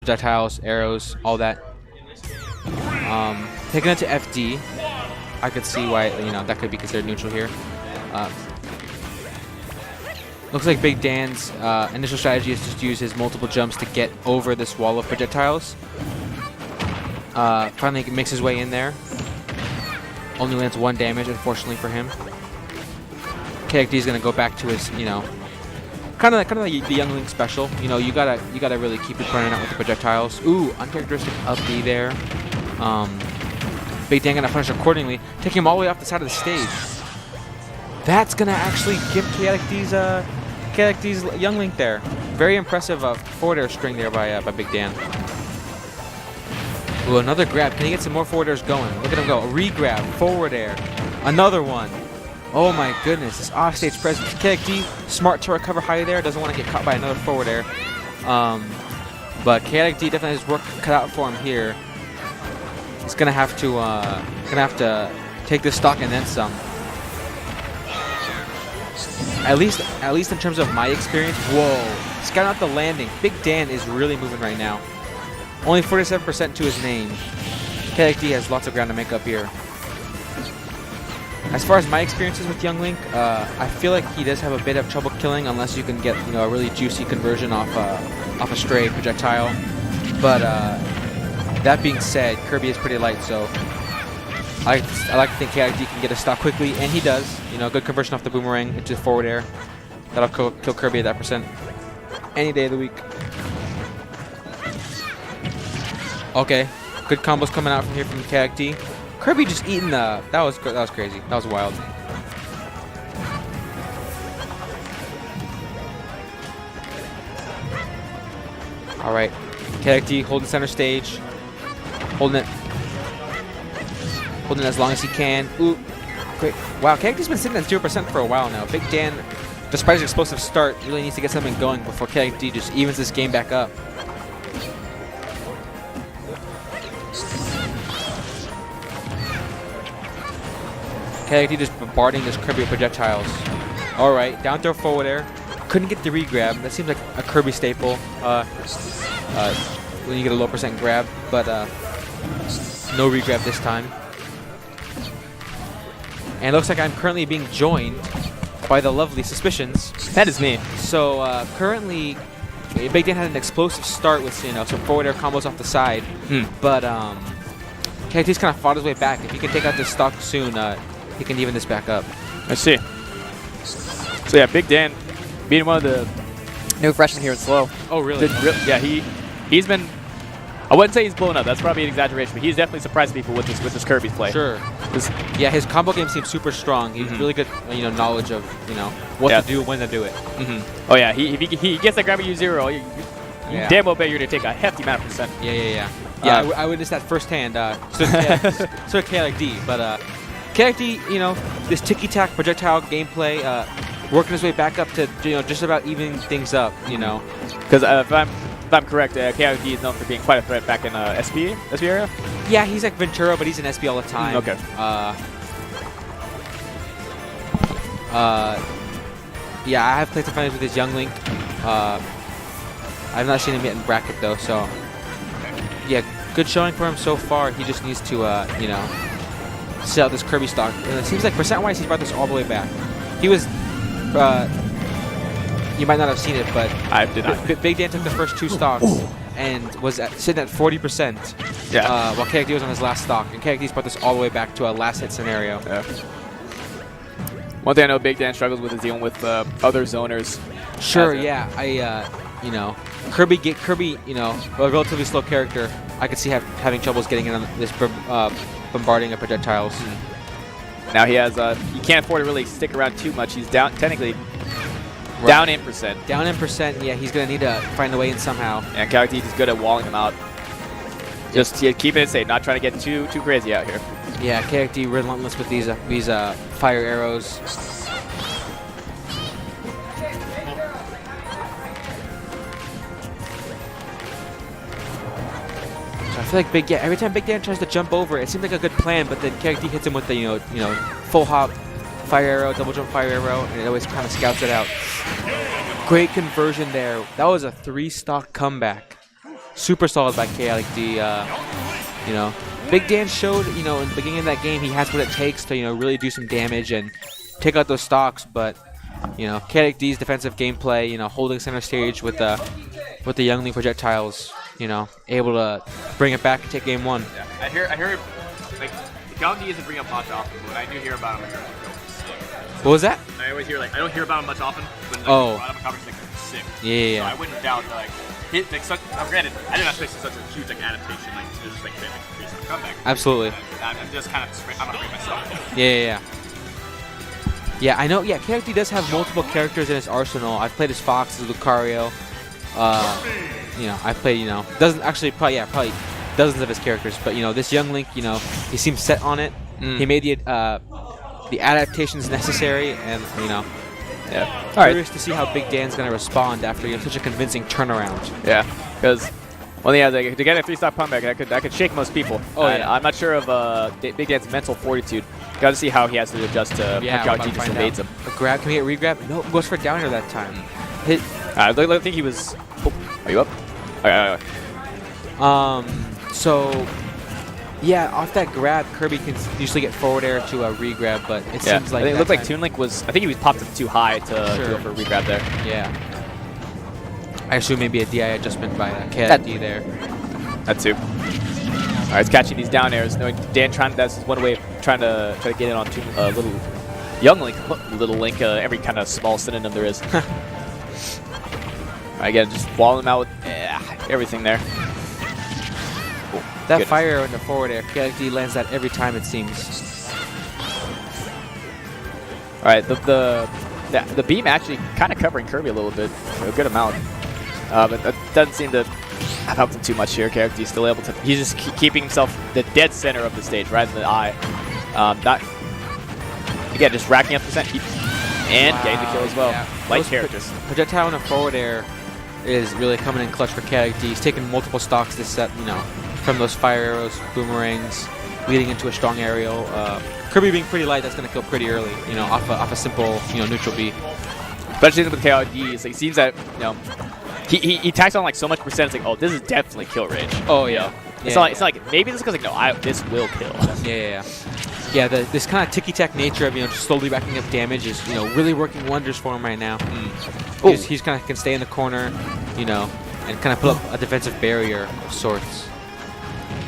projectiles, arrows, all that. Taking it to FD, I could see why that could be considered neutral here. Looks like Big Dan's initial strategy is just to use his multiple jumps to get over this wall of projectiles. Finally makes his way in there. Only lands 1 damage, unfortunately for him. ChaoticD is gonna go back to his, kind of like the Young Link special. You gotta really keep it running out with the projectiles. Ooh, uncharacteristic up B there. Big Dan gonna punish accordingly, taking him all the way off the side of the stage. That's gonna actually give ChaoticD's Young Link there. Very impressive forward air string there by Big Dan. Ooh, another grab. Can he get some more forward airs going? Look at him go. A re-grab, forward air, another one. Oh my goodness, this offstage presence. ChaoticD, smart to recover high there. Doesn't want to get caught by another forward air. But ChaoticD definitely has work cut out for him here. He's gonna have to take this stock and then some. At least in terms of my experience. Whoa, scouting out the landing. Big Dan is really moving right now. Only 47% to his name. ChaoticD has lots of ground to make up here. As far as my experiences with Young Link, I feel like he does have a bit of trouble killing unless you can get a really juicy conversion off a stray projectile. But that being said, Kirby is pretty light, so I like to think ChaoticD can get a stock quickly, and he does. Good conversion off the boomerang into forward air. That'll kill Kirby at that percent any day of the week. Okay, good combos coming out from here from ChaoticD. Kirby just eating the. That was crazy. That was wild. All right, ChaoticD holding center stage, holding it as long as he can. Ooh, great! Wow, ChaoticD's been sitting at 0% for a while now. Big Dan, despite his explosive start, really needs to get something going before ChaoticD just evens this game back up. ChaoticD just bombarding this Kirby with projectiles. Alright, down throw forward air. Couldn't get the re-grab. That seems like a Kirby staple when you get a low percent grab, but no re-grab this time. And it looks like I'm currently being joined by the lovely Suspicions. That is me. So currently, Big Dan had an explosive start with some forward air combos off the side, but ChaoticD's kind of fought his way back. If he can take out this stock soon, he can even this back up. I see. So yeah, Big Dan being one of the new freshmen here at Slow. Oh, really? Yeah, he's been. I wouldn't say he's blown up. That's probably an exaggeration, but he's definitely surprised people with this Kirby's play. Sure. Yeah, his combo game seems super strong. He's really good, knowledge of what to do, when to do it. Oh yeah, if he gets that grab at U0, you damn well bet you're gonna take a hefty amount of percent. Yeah. I witnessed that firsthand. So ChaoticD, but ChaoticD, this ticky-tack projectile gameplay, working his way back up to just about evening things up. Because if I'm correct, ChaoticD is known for being quite a threat back in SB area. Yeah, he's like Ventura, but he's in SB all the time. Okay. Yeah, I have played some finals with his Young Link. I've not seen him yet in bracket though, so yeah, good showing for him so far. He just needs to, sit out this Kirby stock. And it seems like percent-wise, he's brought this all the way back. He was, you might not have seen it, but I did not. Big Dan took the first 2 stocks and was sitting at 40%. Yeah. While ChaoticD was on his last stock, and ChaoticD's brought this all the way back to a last hit scenario. Yeah. One thing I know Big Dan struggles with is dealing with other zoners. Sure. Yeah. Kirby, a relatively slow character. I could see having troubles getting in on this bombarding of projectiles. Now he has he can't afford to really stick around too much. He's technically down in percent. Down in percent. Yeah, he's gonna need to find a way in somehow. And ChaoticD is good at walling him out. Just keeping it safe, not trying to get too crazy out here. Yeah, ChaoticD relentless with these fire arrows. I feel like every time Big Dan tries to jump over, it seems like a good plan, but then ChaoticD hits him with the full hop fire arrow, double jump fire arrow, and it always kind of scouts it out. Great conversion there. That was a 3-stock comeback. super solid by ChaoticD. You know, Big Dan showed, you know, in the beginning of that game he has what it takes to, you know, really do some damage and take out those stocks, but you know, ChaoticD's defensive gameplay, you know, holding center stage with the Youngling projectiles, you know, able to bring it back and take game 1. Yeah. I hear like ChaoticD isn't bring up much often, but when I do hear about him, I hear him go sick. What was that? I always hear like I don't hear about him much often, but like, oh, brought him in conversation like sick. Yeah. So I wouldn't doubt that like hit like such. Granted, I didn't expect such a huge like adaptation, like it was just like a comeback. Absolutely. I'm just kind of I'm afraid myself. Yeah, I know. Yeah, ChaoticD does have multiple characters in his arsenal. I've played as Fox, as Lucario. You know, I've played, you know, probably dozens of his characters. But you know, this young Link, you know, he seems set on it. He made the adaptations necessary, and you know, curious to see how Big Dan's gonna respond after, you know, such a convincing turnaround. Yeah, because one thing is like, to get a 3-stock comeback, that could shake most people. Oh yeah. I'm not sure of Big Dan's mental fortitude. Got to see how he has to adjust to how G just invades him. A grab, can we get re-grab? No, goes for down air that time. Hit. I think he was. Oh, are you up? Okay. So yeah, off that grab, Kirby can usually get forward air to a re-grab, but it seems like it looked like Toon Link was. I think he was popped up too high to go for a re-grab there. Yeah. I assume maybe a DI adjustment by ChaoticD there. That too. All right, he's catching these down airs. Knowing Dan that's one way of trying to get in on little young Link, every kind of small synonym there is. Again, just walling him out with everything there. Cool. That fire in the forward air, ChaoticD lands that every time, it seems. All right, the beam actually kind of covering Kirby a little bit, a good amount, but that doesn't seem to have helped him too much here. ChaoticD's still able to. He's just keeping himself the dead center of the stage, right in the eye. Not again, just racking up percent and getting the kill as well. Yeah. Light characters. Projectile in a forward air is really coming in clutch for ChaoticD. He's taking multiple stocks this set, you know, from those fire arrows, boomerangs, leading into a strong aerial. Kirby being pretty light, that's going to kill pretty early, you know, off a simple, you know, neutral B. Especially with ChaoticD, it's like, it seems that, you know, he tacks on like so much percent. It's like, oh, this is definitely kill range. Oh yeah. It's not like maybe this is like, no, this will kill. Yeah, this kind of ticky-tack nature of, you know, just slowly racking up damage is, you know, really working wonders for him right now. He's kind of can stay in the corner, you know, and kind of put up a defensive barrier of sorts.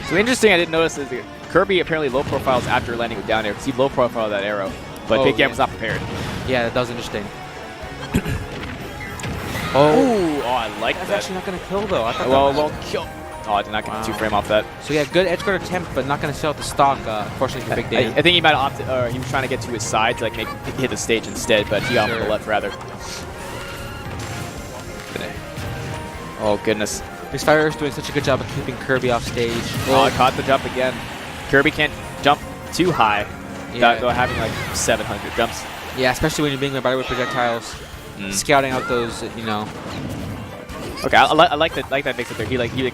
So interesting, I didn't notice is that Kirby apparently low profiles after landing with down air because he low profiled that arrow, but Big Dan was not prepared. Yeah, that was interesting. I like that. That's actually not going to kill though. I thought well, kill. Oh, I did not get the 2-frame off that. So yeah, good edge guard attempt, but not going to sell out the stock, unfortunately for Big Dan. I think he might have opted, or he was trying to get to his side to like hit the stage instead, but he got on the left rather. Oh goodness. This fire is doing such a good job of keeping Kirby off stage. Oh, I caught the jump again. Kirby can't jump too high without having like 700 jumps. Yeah, especially when you're being bombarded with projectiles, scouting out those, you know. Okay, I like that mix up there. He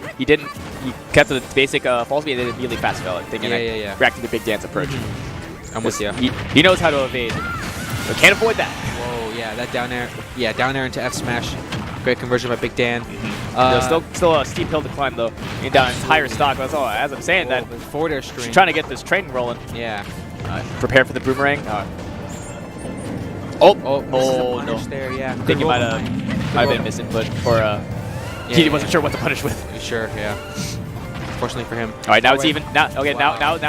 kept the basic fall speed and then immediately fast fell it, thinking reacting to Big Dan's approach. I'm with you. He knows how to evade, so can't avoid that. Whoa, yeah, that down air, down air into F smash. Great conversion by Big Dan. Still a steep hill to climb though. And down higher stock. As I'm saying, that forward air string. Trying to get this train rolling. Yeah. Prepare for the boomerang. No. There, yeah. I think he might have been misinput, or he wasn't sure what to punish with. Sure, yeah. Fortunately for him. All right, now it's even. Now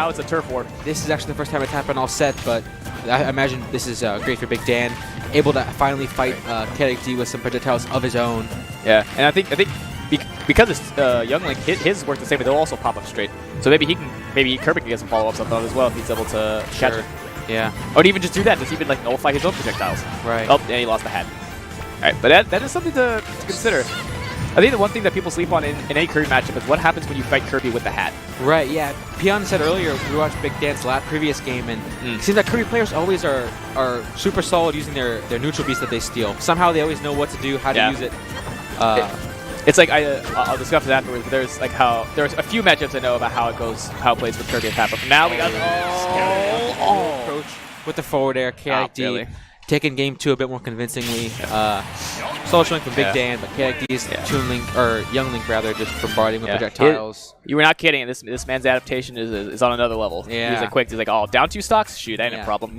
it's a turf war. This is actually the first time it's happened all set, but I imagine this is great for Big Dan, able to finally fight ChaoticD with some projectiles of his own. Yeah, and I think because it's Young Link, his work the same, but they'll also pop up straight. So maybe Kirby can get some follow-ups on that as well if he's able to catch it. Yeah. Or even just do that, just even like nullify his own projectiles. Right. Oh, and he lost the hat. All right, but that is something to consider. I think the one thing that people sleep on in any Kirby matchup is what happens when you fight Kirby with the hat. Right, yeah. Pion said earlier, we watched Big Dan's previous game, and it seems that Kirby players always are super solid using their neutral beast that they steal. Somehow they always know what to do, how to use it. It's like I'll discuss it afterwards. But there's a few matchups I know about how it plays with Kirby and Pat. But for now we got approach with the forward air. ChaoticD taken game 2 a bit more convincingly. Solid showing from Big Dan, but ChaoticD's Toon Link, or Young Link rather, just bombarding with projectiles. You were not kidding. This man's adaptation is on another level. Yeah. He's like quick. He's like, oh, down 2 stocks? Shoot, that ain't a problem.